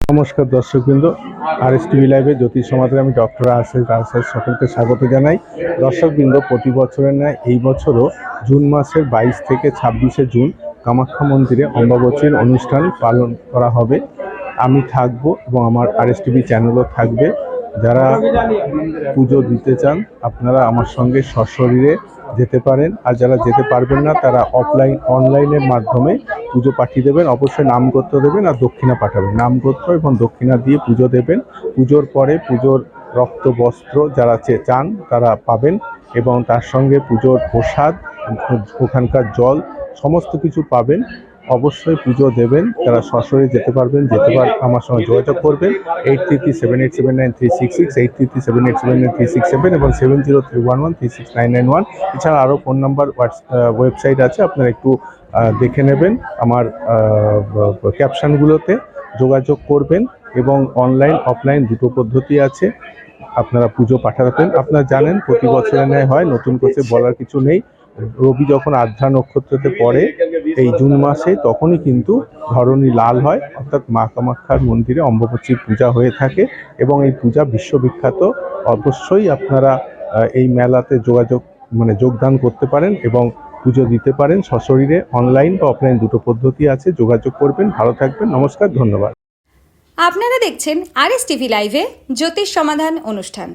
নমস্কার দর্শকবৃন্দ, RS TV লাইভে জ্যোতিষ সমাধানে আমি ডক্টর রাজেশ সকলকে স্বাগত জানাই। দর্শকবৃন্দ, প্রতি বছরের ন্যায় এই বছরও জুন মাসের 22 থেকে 26শে জুন কামাখ্যা মন্দিরে অম্বাবচীর অনুষ্ঠান পালন করা হবে। আমি থাকব এবং আমার আরএস টিভি চ্যানেলও থাকবে। যারা পুজো দিতে চান আপনারা আমার সঙ্গে সশরীরে যেতে পারেন, আর যারা যেতে পারবেন না তারা অনলাইনের মাধ্যমে পুজো পাঠিয়ে দেবেন। অবশ্যই নামগোত্র দেবেন আর দক্ষিণা পাঠাবেন। নামগোত্র এবং দক্ষিণা দিয়ে পুজো দেবেন। পুজোর পরে পুজোর রক্ত বস্ত্র যারা চান তারা পাবেন এবং তার সঙ্গে পুজোর প্রসাদ, ওখানকার জল সমস্ত কিছু পাবেন। অবশ্যই পুজো দেবেন। যারা সশরীরে যেতে পারবেন আমার সঙ্গে যোগাযোগ করবেন 8337879366, 8337879367 এবং 7031136991। এছাড়া আরও ফোন নাম্বার, ওয়েবসাইট আছে, আপনারা একটু দেখে নেবেন। আমার ক্যাপশনগুলোতে যোগাযোগ করবেন এবং অনলাইন অফলাইন দুটো পদ্ধতি আছে, আপনারা পুজো পাঠাবেন। আপনারা জানেন প্রতি বছরের ন্যায় হয়, নতুন করে বলার কিছু নেই। রবি যখন আদ্রা নক্ষত্রতে পড়ে এই জুন মাসে, তখনই কিন্তু ধরণী লাল হয়, অর্থাৎ মা কামাখ্যার মন্দিরে অম্বাবচীর পূজা হয়ে থাকে এবং এই পূজা বিশ্ববিখ্যাত। অবশ্যই আপনারা এই মেলাতে যোগদান করতে পারেন এবং পুজো দিতে পারেন সশরীরে। অনলাইন বা অফলাইন দুটো পদ্ধতি আছে, যোগাযোগ করবেন। ভালো থাকবেন, নমস্কার, ধন্যবাদ। আপনারা দেখছেন আরএস টিভি লাইভে জ্যোতিষ সমাধান অনুষ্ঠান।